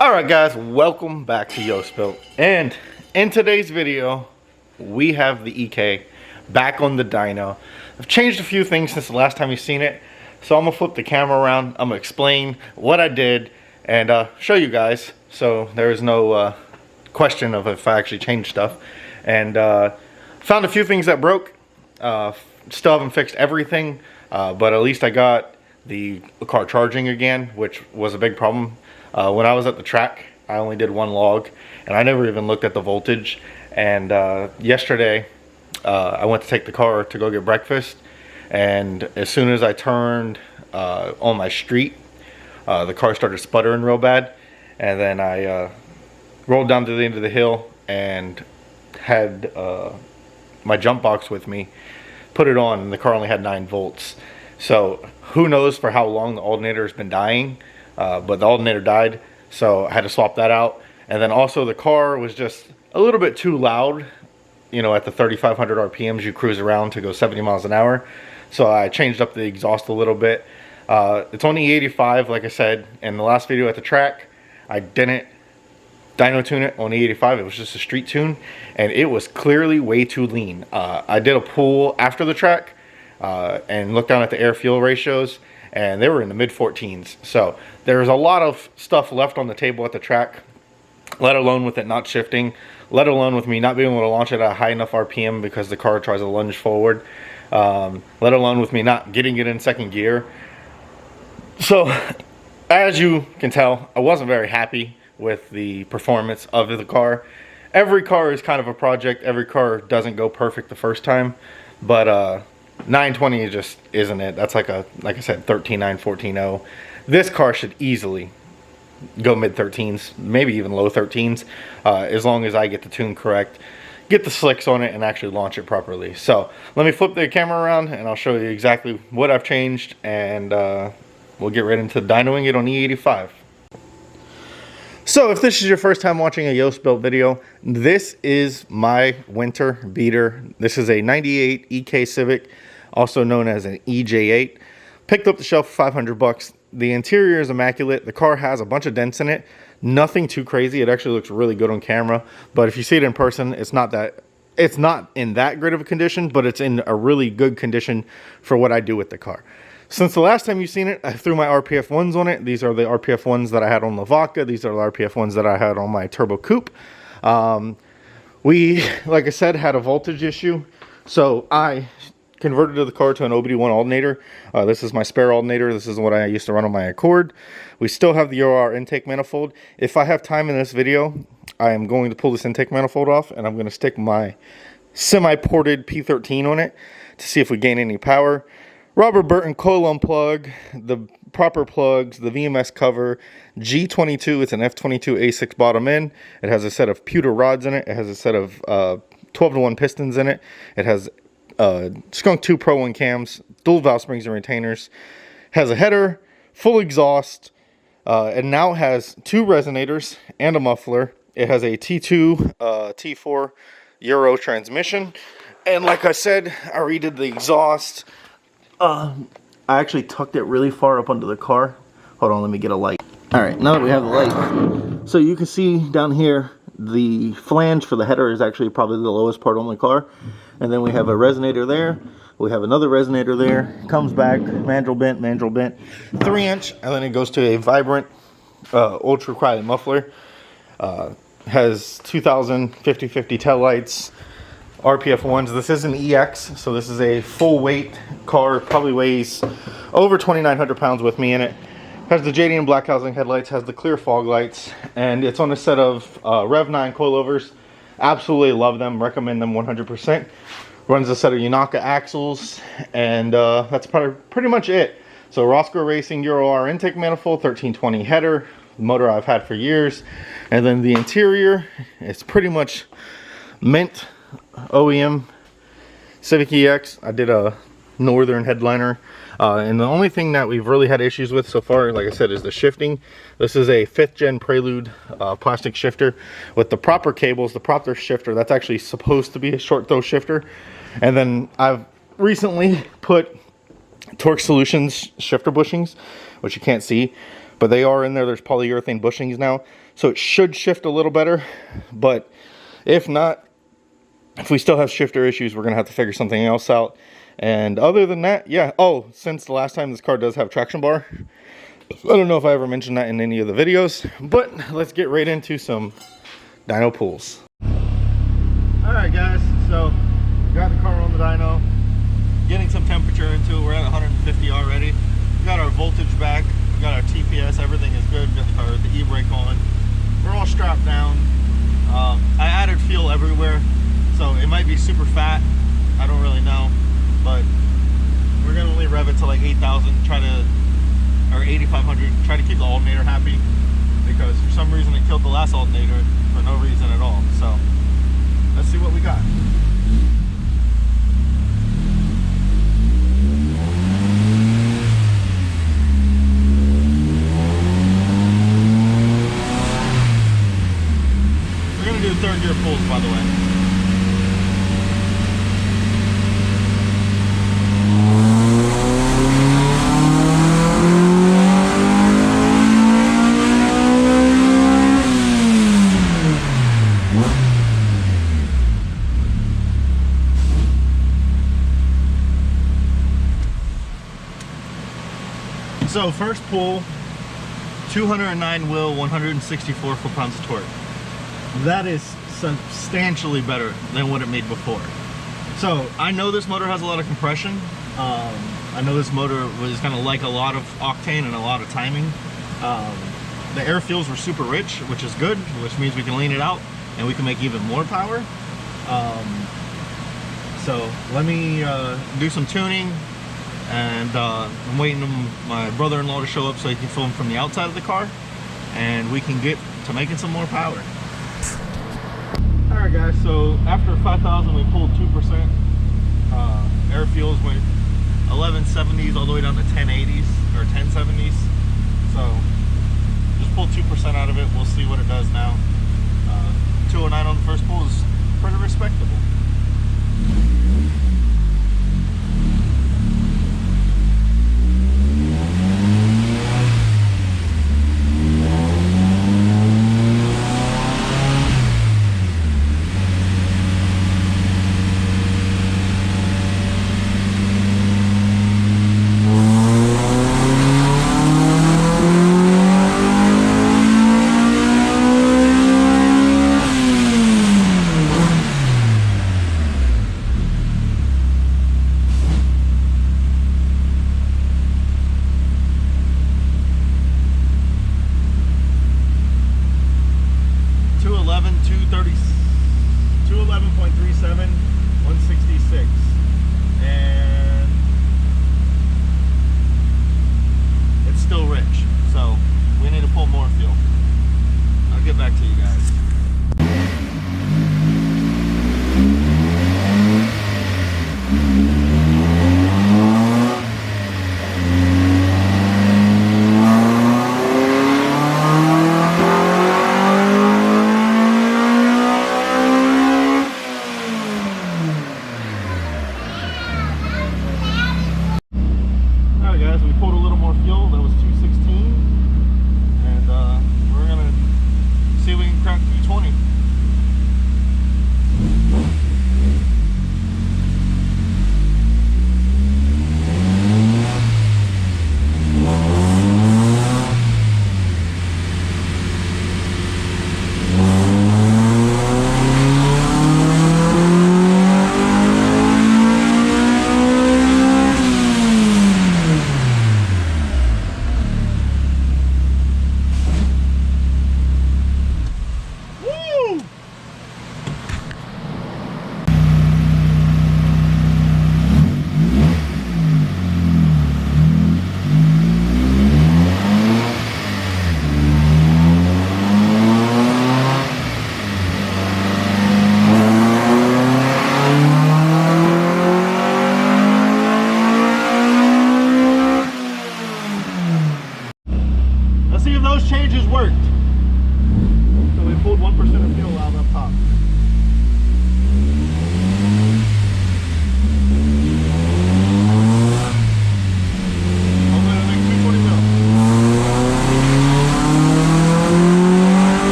Alright guys, welcome back to Yo Spilt. And in today's video, we have the EK back on the dyno. I've changed a few things since the last time you've seen it. So I'm going to flip the camera around, I'm going to explain what I did and show you guys. So there is no question of if I actually changed stuff. And found a few things that broke. Still haven't fixed everything, but at least I got the car charging again, which was a big problem. When I was at the track, I only did one log, and I never even looked at the voltage. And yesterday, I went to take the car to go get breakfast, and as soon as I turned on my street, the car started sputtering real bad. And then I rolled down to the end of the hill and had my jump box with me, put it on, and the car only had 9 volts. So who knows for how long the alternator has been dying. But the alternator died, so I had to swap that out. And then also the car was just a little bit too loud, you know, at the 3,500 RPMs you cruise around to go 70 miles an hour. So I changed up the exhaust a little bit. It's on E85, like I said in the last video at the track. I didn't dyno tune it on E85, it was just a street tune, and it was clearly way too lean. I did a pull after the track and looked down at the air fuel ratios, and they were in the mid 14s. So there's a lot of stuff left on the table at the track, let alone with it not shifting, let alone with me not being able to launch it at a high enough RPM because the car tries to lunge forward, let alone with me not getting it in second gear. So as you can tell, I wasn't very happy with the performance of the car. Every car is kind of a project. Every car doesn't go perfect the first time, but 920 just isn't it. That's like I said, 13.9, 14.0. This car should easily go mid 13s, maybe even low 13s, as long as I get the tune correct, get the slicks on it, and actually launch it properly. So let me flip the camera around and I'll show you exactly what I've changed, and we'll get right into dynoing it on E85. So if this is your first time watching a Yo Spilt video, this is my winter beater. This is a 98 EK Civic, also known as an EJ8. Picked up the shelf for 500 bucks. The interior is immaculate. The car has a bunch of dents in it. Nothing too crazy. It actually looks really good on camera, but if you see it in person, it's not in that great of a condition, but it's in a really good condition for what I do with the car. Since the last time you've seen it, I threw my RPF ones on it. These are the RPF ones that I had on the Vodka. These are the RPF ones that I had on my Turbo Coupe. We, like I said, had a voltage issue, so I converted the car to an OBD1 alternator. This is my spare alternator. This is what I used to run on my Accord. We still have the Euro intake manifold. If I have time in this video, I am going to pull this intake manifold off, and I'm going to stick my semi-ported P13 on it to see if we gain any power. Robert Burton coil unplug, the proper plugs, the VMS cover, G22, it's an F22 A6 bottom end. It has a set of pewter rods in it. It has a set of 12-to-1 pistons in it. It has Skunk 2 Pro1 cams, dual valve springs and retainers. Has a header, full exhaust, and now has 2 resonators and a muffler. It has a T2, T4 Euro transmission. And like I said, I redid the exhaust. I actually tucked it really far up under the car. Hold on, let me get a light. Alright, now that we have the light, so you can see down here, the flange for the header is actually probably the lowest part on the car. And then we have a resonator there. We have another resonator there. Comes back, mandrel bent, 3-inch, and then it goes to a Vibrant ultra quiet muffler. Has 2000 50/50 tail lights. RPF ones. This is an EX, so this is a full weight car. Probably weighs over 2,900 pounds with me in it. Has the JDM black housing headlights, has the clear fog lights, and it's on a set of Rev 9 coilovers. Absolutely love them, recommend them 100%. Runs a set of Yanaka axles, and that's pretty much it. So Roscoe Racing Euro R intake manifold, 1320 header, motor I've had for years. And then the interior, it's pretty much mint OEM Civic EX. I did a northern headliner, and the only thing that we've really had issues with so far, like I said, is the shifting. This is a 5th gen Prelude plastic shifter with the proper cables, the proper shifter. That's actually supposed to be a short throw shifter. And then I've recently put Torque Solutions shifter bushings, which you can't see, but they are in there. There's polyurethane bushings now, so it should shift a little better. But if not, if we still have shifter issues, we're gonna have to figure something else out. And other than that, yeah. Oh, since the last time, this car does have traction bar. I don't know if I ever mentioned that in any of the videos, but let's get right into some dyno pulls. All right, guys, so got the car on the dyno, getting some temperature into it. We're at 150 already. We got our voltage back, we got our TPS, everything is good. Got the e-brake on. We're all strapped down. I added fuel everywhere, so it might be super fat. I don't really know, but we're gonna only rev it to like 8,000, or 8,500, try to keep the alternator happy, because for some reason it killed the last alternator for no reason at all. So let's see what we got. We're gonna do third gear pulls, by the way. So first pull, 209 wheel, 164 foot-pounds of torque. That is substantially better than what it made before. So I know this motor has a lot of compression. I know this motor was gonna like a lot of octane and a lot of timing. The air fuels were super rich, which is good, which means we can lean it out and we can make even more power. So let me do some tuning. And I'm waiting on my brother-in-law to show up so he can film from the outside of the car, and we can get to making some more power. Alright guys, so after 5,000 we pulled 2%. Air fuels went 1170s all the way down to 1080s or 1070s. So just pulled 2% out of it. We'll see what it does now. 209 on the first pull is pretty respectable.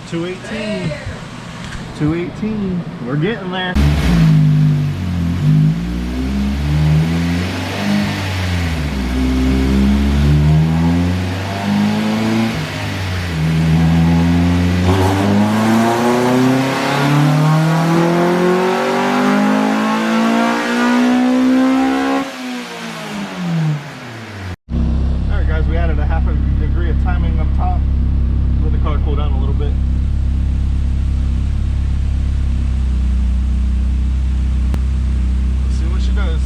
218. 218. We're getting there. We added a half a degree of timing up top. Let the car cool down a little bit. Let's see what she does.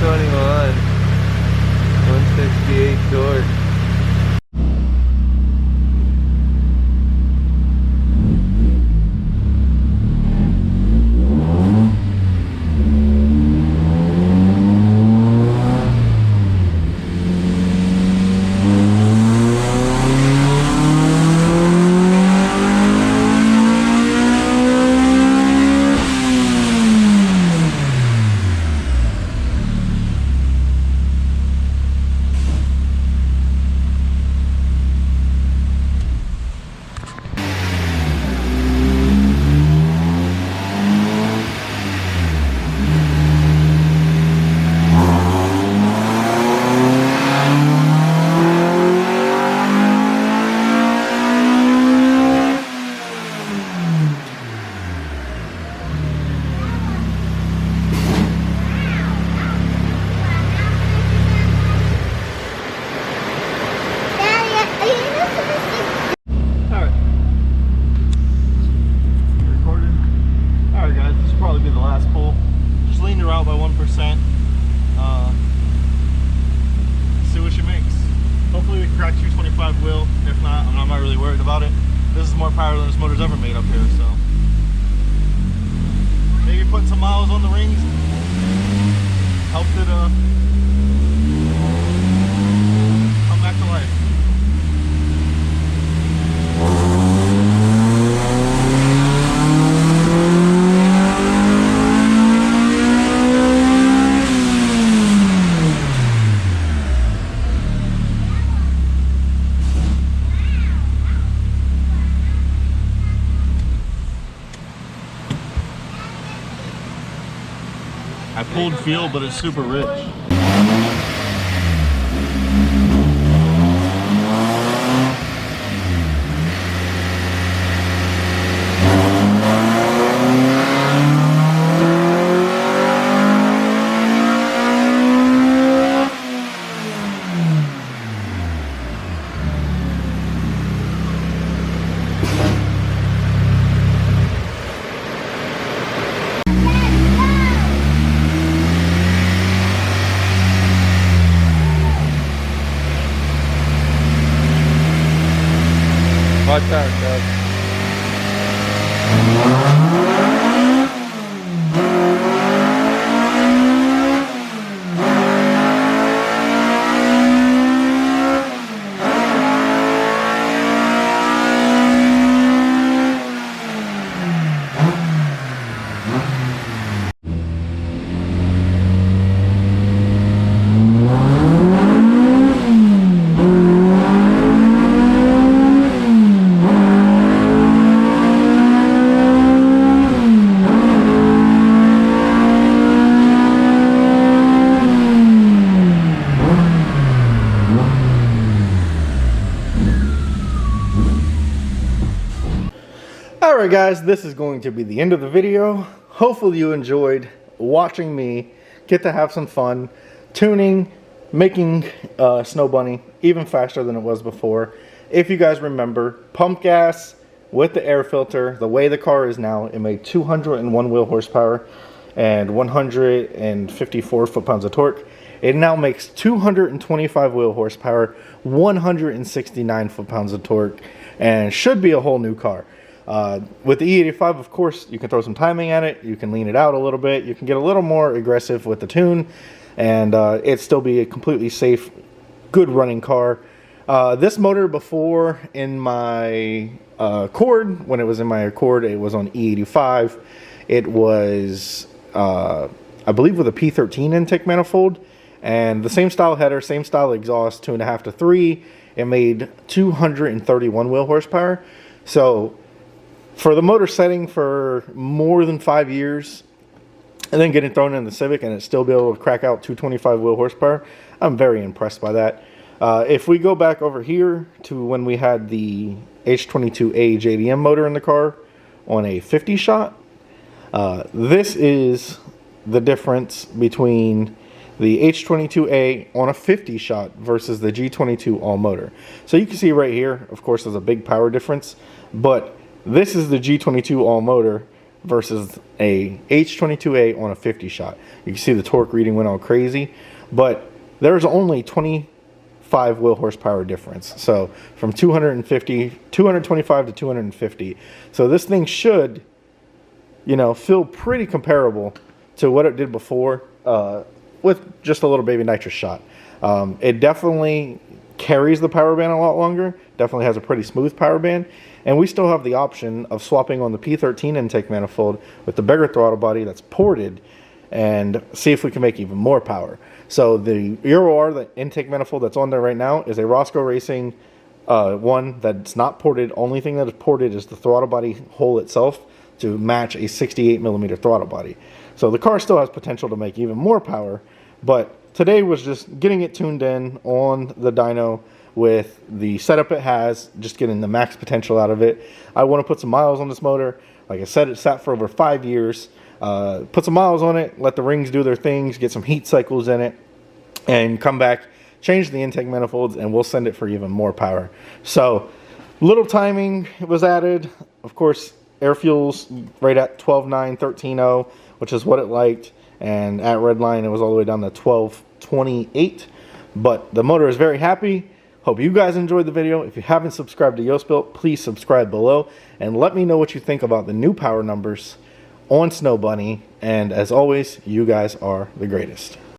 E21, 168 torque. By 1%. See what she makes. Hopefully we can crack 225 wheel. If not, I'm not really worried about it. This is more power than this motor's ever made up here, so maybe put some miles on the rings helped it come back to life. I pulled fuel, but it's super rich. Watch out, Doug. Alright guys, this is going to be the end of the video. Hopefully you enjoyed watching me get to have some fun tuning, making Snow Bunny even faster than it was before. If you guys remember, pump gas with the air filter, the way the car is now, it made 201 wheel horsepower and 154 foot-pounds of torque. It now makes 225 wheel horsepower, 169 foot-pounds of torque, and should be a whole new car. With the E85, of course, you can throw some timing at it, you can lean it out a little bit, you can get a little more aggressive with the tune, and it still be a completely safe, good running car. This motor before in my Accord, when it was in my Accord, it was on E85. It was, I believe, with a P13 intake manifold, and the same style header, same style exhaust, 2.5 to 3. It made 231 wheel horsepower. So for the motor setting for more than 5 years, and then getting thrown in the Civic and it still be able to crack out 225 wheel horsepower, I'm very impressed by that. If we go back over here to when we had the H22A JDM motor in the car on a 50 shot, this is the difference between the H22A on a 50 shot versus the G22 all motor. So you can see right here, of course, there's a big power difference, but this is the G22 all motor versus a H22A on a 50 shot. You can see the torque reading went all crazy, but there's only 25 wheel horsepower difference. So from 225 to 250. So this thing should, you know, feel pretty comparable to what it did before, with just a little baby nitrous shot. It definitely carries the power band a lot longer, definitely has a pretty smooth power band, and we still have the option of swapping on the P13 intake manifold with the bigger throttle body that's ported and see if we can make even more power. So the Euro R, the intake manifold that's on there right now, is a Roscoe Racing one that's not ported. Only thing that is ported is the throttle body hole itself to match a 68 millimeter throttle body. So the car still has potential to make even more power, but today was just getting it tuned in on the dyno with the setup it has, just getting the max potential out of it. I want to put some miles on this motor. Like I said, it sat for over 5 years. Put some miles on it, let the rings do their things, get some heat cycles in it, and come back, change the intake manifolds, and we'll send it for even more power. So little timing was added. Of course, air fuel's right at 12.9, 13.0, which is what it liked, and at redline it was all the way down to 12.28. But the motor is very happy. Hope you guys enjoyed the video. If you haven't subscribed to YoSpilt, please subscribe below and let me know what you think about the new power numbers on Snow Bunny. And as always, you guys are the greatest.